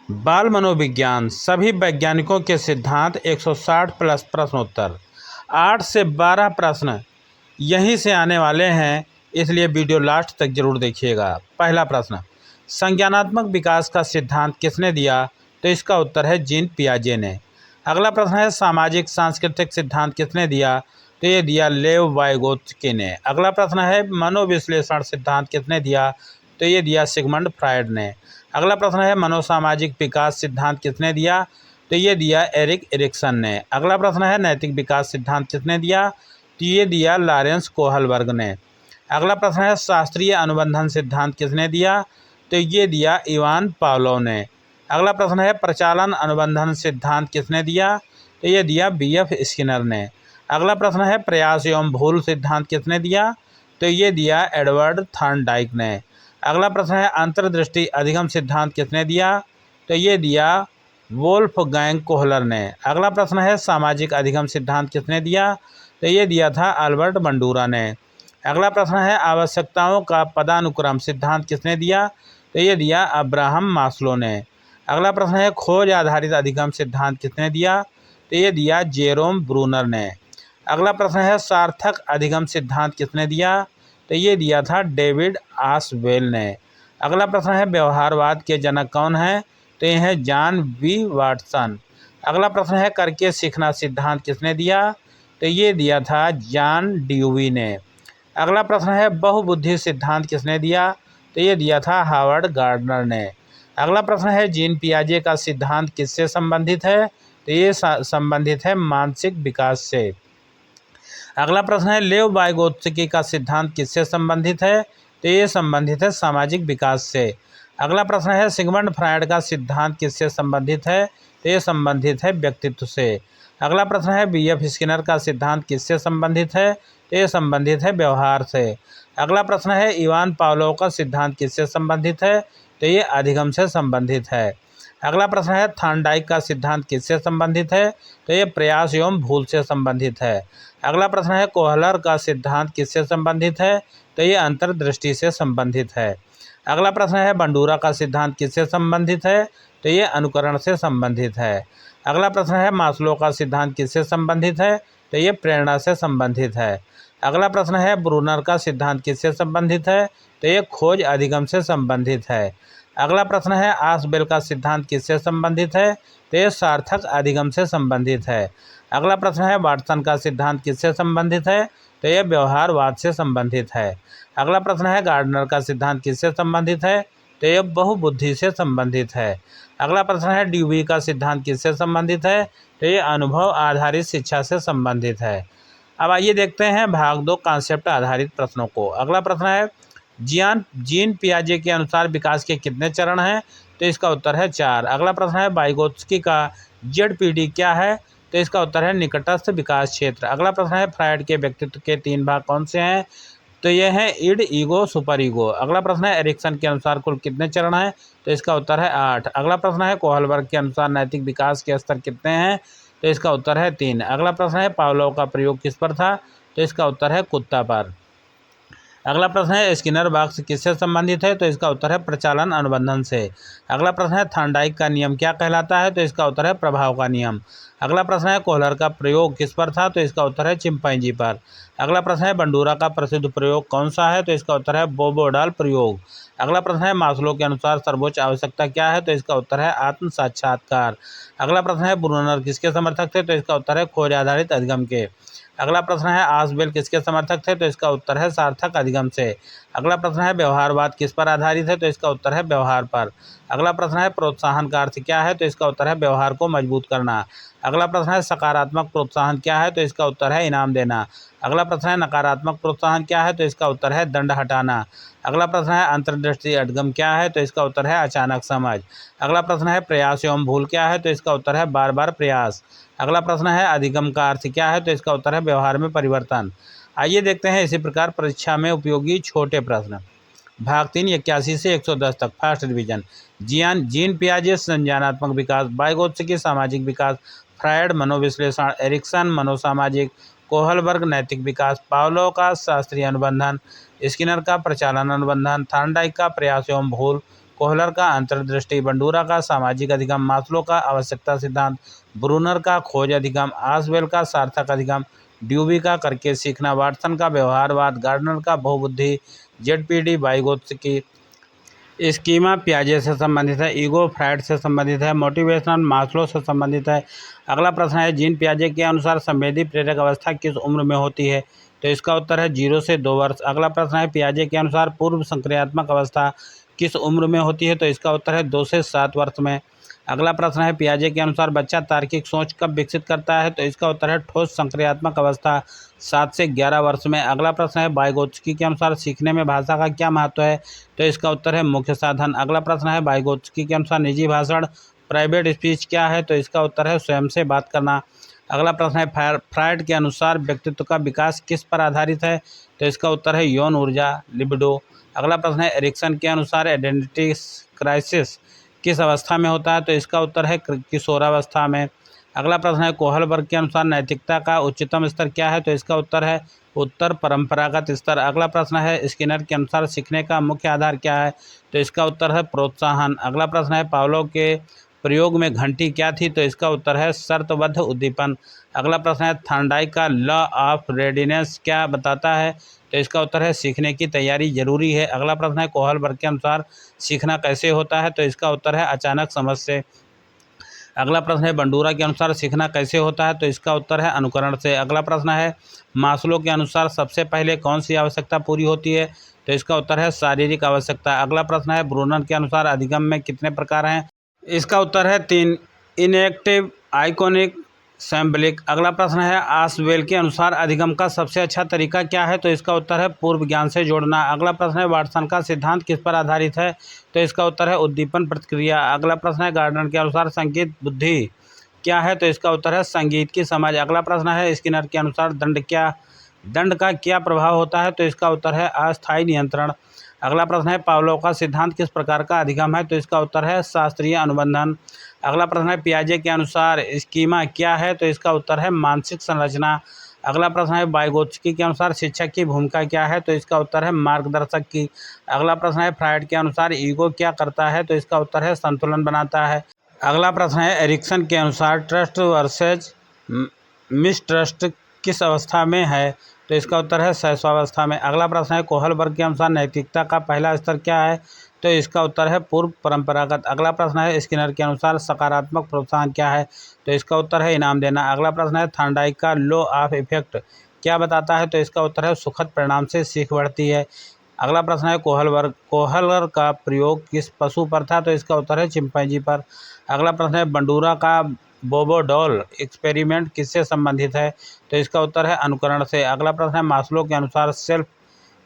बाल मनोविज्ञान सभी वैज्ञानिकों के सिद्धांत 160 प्लस प्रश्न उत्तर। 8 से 12 प्रश्न यहीं से आने वाले हैं, इसलिए वीडियो लास्ट तक जरूर देखिएगा। पहला प्रश्न, संज्ञानात्मक विकास का सिद्धांत किसने दिया? तो इसका उत्तर है जीन पियाजे ने। अगला प्रश्न है, सामाजिक सांस्कृतिक सिद्धांत किसने दिया? तो ये दिया लेव वाइगोत्स्की ने। अगला प्रश्न है, मनोविश्लेषण सिद्धांत किसने दिया? तो ये दिया सिगमंड फ्रायड ने। अगला प्रश्न है, मनोसामाजिक विकास सिद्धांत किसने दिया? तो ये दिया एरिक एरिक्सन ने। अगला प्रश्न है, नैतिक विकास सिद्धांत किसने दिया? तो ये दिया लॉरेंस कोहलबर्ग ने। अगला प्रश्न है, शास्त्रीय अनुबंधन सिद्धांत किसने दिया? तो ये दिया इवान पावलोव ने। अगला प्रश्न है, प्रचालन अनुबंधन सिद्धांत किसने दिया? तो ये दिया बीएफ स्किनर ने। अगला प्रश्न है, प्रयास एवं भूल सिद्धांत किसने दिया? तो ये दिया एडवर्ड थॉर्नडाइक ने। अगला प्रश्न है, अंतर्दृष्टि अधिगम सिद्धांत किसने दिया? तो ये दिया वोल्फगैंग कोहलर ने। अगला प्रश्न है, सामाजिक अधिगम सिद्धांत किसने दिया? तो ये दिया था अल्बर्ट बंडूरा ने। अगला प्रश्न है, आवश्यकताओं का पदानुक्रम सिद्धांत किसने दिया? तो ये दिया अब्राहम मास्लो ने। अगला प्रश्न है, खोज आधारित अधिगम सिद्धांत किसने दिया? तो ये दिया जेरोम ब्रूनर ने। अगला प्रश्न है, सार्थक अधिगम सिद्धांत किसने दिया? तो ये दिया था डेविड आसवेल ने। अगला प्रश्न है, व्यवहारवाद के जनक कौन हैं? तो ये हैं जॉन बी वाटसन। अगला प्रश्न है, करके सीखना सिद्धांत किसने दिया? तो ये दिया था जॉन ड्यूवी ने। अगला प्रश्न है, बहुबुद्धि सिद्धांत किसने दिया? तो ये दिया था हावर्ड गार्डनर ने। अगला प्रश्न है, जीन पियाजे का सिद्धांत किससे संबंधित है? तो ये संबंधित है मानसिक विकास से। अगला प्रश्न है, लेव वाइगोत्स्की का सिद्धांत किससे संबंधित है? तो ये संबंधित है सामाजिक विकास से। अगला प्रश्न है, सिगमंड फ्रायड का सिद्धांत किससे संबंधित है? तो ये संबंधित है व्यक्तित्व से। अगला प्रश्न है, बीएफ स्किनर का सिद्धांत किससे संबंधित है? तो ये संबंधित है व्यवहार से। अगला प्रश्न है, इवान पावलोव का सिद्धांत किससे संबंधित है? तो ये अधिगम से संबंधित है। अगला प्रश्न है, थॉर्नडाइक का सिद्धांत किससे संबंधित है? तो ये प्रयास एवं भूल से संबंधित है। अगला प्रश्न है, कोहलर का सिद्धांत किससे संबंधित है? तो ये अंतर्दृष्टि से संबंधित है। अगला प्रश्न है, बंडूरा का सिद्धांत किससे संबंधित है? तो ये अनुकरण से संबंधित है। अगला प्रश्न है, मास्लो का सिद्धांत किससे संबंधित है? तो ये प्रेरणा से संबंधित है। अगला प्रश्न है, ब्रूनर का सिद्धांत किससे संबंधित है? तो ये खोज अधिगम से संबंधित है। अगला प्रश्न है, आसबेल का सिद्धांत किससे संबंधित है? तो ये सार्थक अधिगम से संबंधित है। अगला प्रश्न है, वाटसन का सिद्धांत किससे संबंधित है? तो यह व्यवहारवाद से संबंधित है। अगला प्रश्न है, गार्डनर का सिद्धांत किससे संबंधित है? तो यह बहुबुद्धि से संबंधित है। अगला प्रश्न है, ड्यूवी का सिद्धांत किससे संबंधित है? तो ये अनुभव आधारित शिक्षा से संबंधित है। अब आइए देखते हैं भाग 2 कॉन्सेप्ट आधारित प्रश्नों को। अगला प्रश्न है, जीन पियाजे के अनुसार विकास के कितने चरण हैं? तो इसका उत्तर है 4। अगला प्रश्न है, वाइगोत्स्की का जेडपीडी क्या है? तो इसका उत्तर है निकटस्थ विकास क्षेत्र। अगला प्रश्न है, फ्रायड के व्यक्तित्व के 3 भाग कौन से हैं? तो ये हैं इड, ईगो, सुपर ईगो। अगला प्रश्न है, एरिक्सन के अनुसार कुल कितने चरण हैं? तो इसका उत्तर है 8। अगला प्रश्न है, कोहलबर्ग के अनुसार नैतिक विकास के स्तर कितने हैं? तो इसका उत्तर है 3। अगला प्रश्न है, पावलोव का प्रयोग किस पर था? तो इसका उत्तर है कुत्ता पर। अगला प्रश्न है, स्किनर बॉक्स किससे संबंधित है? तो इसका उत्तर है प्रचालन अनुबंधन से। अगला प्रश्न है, थॉर्नडाइक का नियम क्या कहलाता है? तो इसका उत्तर है प्रभाव का नियम। अगला प्रश्न है, कोहलर का प्रयोग किस पर था? तो इसका उत्तर है चिंपैंजी पर। अगला प्रश्न है, बंडूरा का प्रसिद्ध प्रयोग कौन सा है? तो इसका उत्तर है बोबोडाल प्रयोग। अगला प्रश्न है, मास्लो के अनुसार सर्वोच्च आवश्यकता क्या है? तो इसका उत्तर है आत्म साक्षात्कार। अगला प्रश्न है, ब्रूनर किसके समर्थक थे? तो इसका उत्तर है खोज आधारित अधिगम के। अगला प्रश्न है, आसबेल किसके समर्थक थे? तो इसका उत्तर है सार्थक अधिगम से। अगला प्रश्न है, व्यवहारवाद किस पर आधारित है? तो इसका उत्तर है व्यवहार पर। अगला प्रश्न है, प्रोत्साहन का अर्थ क्या है? तो इसका उत्तर है व्यवहार को मजबूत करना। अगला प्रश्न है, सकारात्मक प्रोत्साहन क्या है? तो इसका उत्तर है इनाम देना। अगला प्रश्न है, नकारात्मक प्रोत्साहन क्या है? तो इसका उत्तर है दंड हटाना। अगला प्रश्न है, अंतर्दृष्टि अधिगम क्या है? तो इसका उत्तर है अचानक समझ। अगला प्रश्न है, प्रयास एवं भूल क्या है? तो इसका उत्तर है बार बार प्रयास। अगला प्रश्न है, अधिगम का अर्थ क्या है? तो इसका उत्तर है व्यवहार में परिवर्तन। आइए देखते हैं इसी प्रकार परीक्षा में उपयोगी छोटे प्रश्न। भाग 3 81 से 110 तक फर्स्ट रिवीजन। जीन पियाजे संज्ञानात्मक विकास, वाइगोत्स्की सामाजिक विकास, फ्रायड मनोविश्लेषण, एरिक्सन मनोसामाजिक, कोहलबर्ग नैतिक विकास, पावलोव का शास्त्रीय अनुबंधन, स्किनर का प्रचालन अनुबंधन, थॉर्नडाइक का प्रयास एवं भूल, कोहलर का अंतर्दृष्टि, बंडूरा का सामाजिक अधिगम, मास्लो का आवश्यकता सिद्धांत, ब्रूनर का खोज अधिगम, आसवेल का सार्थक अधिगम, ड्यूबी का करके सीखना, वाटसन का व्यवहारवाद, गार्डनर का बहुबुद्धि, जेडपीडी वाइगोत्स्की स्कीमा पियाजे से संबंधित है, ईगो फ्राइड से संबंधित है, मोटिवेशनल मास्लो से संबंधित है। अगला प्रश्न है जीन पियाजे के अनुसार संवेदी प्रेरक अवस्था किस उम्र में होती है? तो इसका उत्तर है 0 से 2 वर्ष। अगला प्रश्न है पियाजे के अनुसार पूर्व संक्रियात्मक अवस्था किस उम्र में होती है? तो इसका उत्तर है 2 से 7 वर्ष में। अगला प्रश्न है पियाजे के अनुसार बच्चा तार्किक सोच कब विकसित करता है? तो इसका उत्तर है ठोस संक्रियात्मक अवस्था 7 से 11 वर्ष में। अगला प्रश्न है वाइगोत्स्की के अनुसार सीखने में भाषा का क्या महत्व है? तो इसका उत्तर है मुख्य साधन। अगला प्रश्न है वाइगोत्स्की के अनुसार निजी भाषण प्राइवेट स्पीच क्या है? तो इसका उत्तर है स्वयं से बात करना। अगला प्रश्न है फ्रायड के अनुसार व्यक्तित्व का विकास किस पर आधारित है? तो इसका उत्तर है यौन ऊर्जा लिबिडो। अगला प्रश्न है एरिक्सन के अनुसार आइडेंटिटी क्राइसिस किस अवस्था में होता है? तो इसका उत्तर है किशोरावस्था में। अगला प्रश्न है कोहलबर्ग के अनुसार नैतिकता का उच्चतम स्तर क्या है? तो इसका उत्तर है उत्तर परंपरागत स्तर। अगला प्रश्न है स्किनर के अनुसार सीखने का मुख्य आधार क्या है? तो इसका उत्तर है प्रोत्साहन। अगला प्रश्न है पावलोव के प्रयोग में घंटी क्या थी? तो इसका उत्तर है शर्तबद्ध उद्दीपन। अगला प्रश्न है थॉर्नडाइक का लॉ ऑफ रेडीनेस क्या बताता है? तो इसका उत्तर है सीखने की तैयारी जरूरी है। अगला प्रश्न है कोहलबर्ग के अनुसार सीखना कैसे होता है? तो इसका उत्तर है अचानक समझ से। अगला प्रश्न है बंडूरा के अनुसार सीखना कैसे होता है? तो इसका उत्तर है अनुकरण से। अगला प्रश्न है मास्लो के अनुसार सबसे पहले कौन सी आवश्यकता पूरी होती है? तो इसका उत्तर है शारीरिक आवश्यकता। अगला प्रश्न है ब्रूनर के अनुसार अधिगम में कितने प्रकार हैं? इसका उत्तर है 3, इनएक्टिव, आइकॉनिक, सैम्बलिक। अगला प्रश्न है आसवेल के अनुसार अधिगम का सबसे अच्छा तरीका क्या है? तो इसका उत्तर है पूर्व ज्ञान से जोड़ना। अगला प्रश्न है वाटसन का सिद्धांत किस पर आधारित है? तो इसका उत्तर है उद्दीपन प्रतिक्रिया। अगला प्रश्न है गार्डनर के अनुसार संगीत बुद्धि क्या है? तो इसका उत्तर है संगीत की समझ। अगला प्रश्न है स्किनर के अनुसार दंड का क्या प्रभाव होता है? तो इसका उत्तर है अस्थायी नियंत्रण। अगला प्रश्न है पावलोव का सिद्धांत किस प्रकार का अधिगम है? तो इसका उत्तर है शास्त्रीय अनुबंधन। अगला प्रश्न है पियाजे के अनुसार स्कीमा क्या है? तो इसका उत्तर है मानसिक संरचना। अगला प्रश्न है वाइगोत्स्की के अनुसार शिक्षक की भूमिका क्या है? तो इसका उत्तर है मार्गदर्शक की। अगला प्रश्न है फ्रायड के अनुसार ईगो क्या करता है? तो इसका उत्तर है संतुलन बनाता है। अगला प्रश्न है एरिक्सन के अनुसार ट्रस्ट वर्सेज मिसट्रस्ट किस अवस्था में है? तो इसका उत्तर है शैशवावस्था में। अगला प्रश्न है कोहलबर्ग के अनुसार नैतिकता का पहला स्तर क्या है? तो इसका उत्तर है पूर्व परंपरागत। अगला प्रश्न है स्किनर के अनुसार सकारात्मक प्रोत्साहन क्या है? तो इसका उत्तर है इनाम देना। अगला प्रश्न है थॉर्नडाइक का लॉ ऑफ इफेक्ट क्या बताता है? तो इसका उत्तर है सुखद परिणाम से सीख बढ़ती है। अगला प्रश्न है कोहलर का प्रयोग किस पशु पर था? तो इसका उत्तर है चिंपैंजी पर। अगला प्रश्न है बंडूरा का बोबोडॉल एक्सपेरिमेंट किससे संबंधित है? तो इसका उत्तर है अनुकरण से। अगला प्रश्न है मास्लो के अनुसार सेल्फ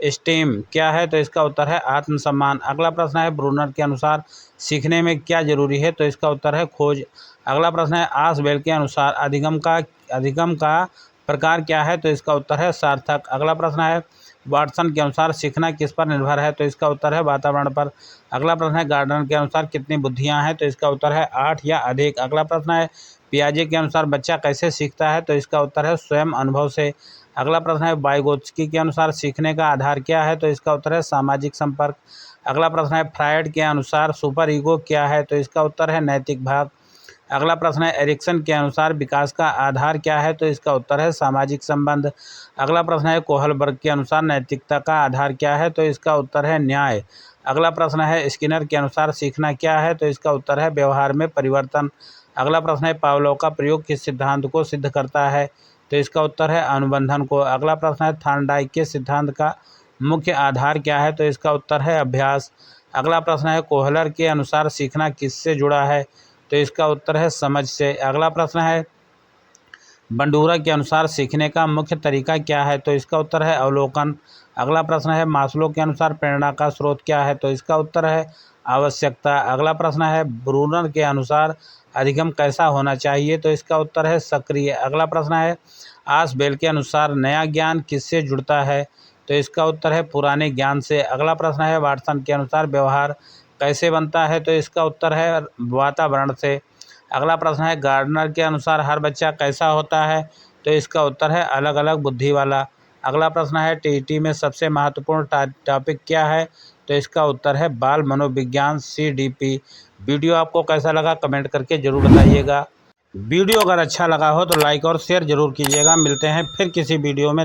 स्टीम क्या है? तो इसका उत्तर है आत्मसम्मान। अगला प्रश्न है ब्रूनर के अनुसार सीखने में क्या जरूरी है? तो इसका उत्तर है खोज। अगला प्रश्न है आसवेल के अनुसार अधिगम का प्रकार क्या है? तो इसका उत्तर है सार्थक। अगला प्रश्न है वाटसन के अनुसार सीखना किस पर निर्भर है? तो इसका उत्तर है वातावरण पर। अगला प्रश्न है गार्डनर के अनुसार कितनी बुद्धियां हैं? तो इसका उत्तर है 8 या अधिक। अगला प्रश्न है पियाजे के अनुसार बच्चा कैसे सीखता है? तो इसका उत्तर है स्वयं अनुभव से। अगला प्रश्न है वाइगोत्स्की के अनुसार सीखने का आधार क्या है? तो इसका उत्तर है सामाजिक संपर्क। अगला प्रश्न है फ्रायड के अनुसार सुपर ईगो क्या है? तो इसका उत्तर है नैतिक भाग। अगला प्रश्न है एरिक्सन के अनुसार विकास का आधार क्या है? तो इसका उत्तर है सामाजिक संबंध। अगला प्रश्न है कोहलबर्ग के अनुसार नैतिकता का आधार क्या है? तो इसका उत्तर है न्याय। अगला प्रश्न है स्किनर के अनुसार सीखना क्या है? तो इसका उत्तर है व्यवहार में परिवर्तन। अगला प्रश्न है पावलोव का प्रयोग किस सिद्धांत को सिद्ध करता है? तो इसका उत्तर है अनुबंधन को। अगला प्रश्न है थॉर्नडाइक के सिद्धांत का मुख्य आधार क्या है? तो इसका उत्तर है अभ्यास। अगला प्रश्न है कोहलर के अनुसार सीखना किससे जुड़ा है? तो इसका उत्तर है समझ से। अगला प्रश्न है बंडूरा के अनुसार सीखने का मुख्य तरीका क्या है? तो इसका उत्तर है अवलोकन। अगला प्रश्न है मास्लो के अनुसार प्रेरणा का स्रोत क्या है? तो इसका उत्तर है आवश्यकता। अगला प्रश्न है ब्रूनर के अनुसार अधिगम कैसा होना चाहिए? तो इसका उत्तर है सक्रिय। अगला प्रश्न है आसबेल के अनुसार नया ज्ञान किससे जुड़ता है? तो इसका उत्तर है पुराने ज्ञान से। अगला प्रश्न है वाटसन के अनुसार व्यवहार कैसे बनता है? तो इसका उत्तर है वातावरण से। अगला प्रश्न है गार्डनर के अनुसार हर बच्चा कैसा होता है? तो इसका उत्तर है अलग अलग बुद्धि वाला। अगला प्रश्न है टीईटी में सबसे महत्वपूर्ण टॉपिक क्या है? तो इसका उत्तर है बाल मनोविज्ञान CDP। वीडियो आपको कैसा लगा कमेंट करके ज़रूर बताइएगा। वीडियो अगर अच्छा लगा हो तो लाइक और शेयर ज़रूर कीजिएगा। मिलते हैं फिर किसी वीडियो में।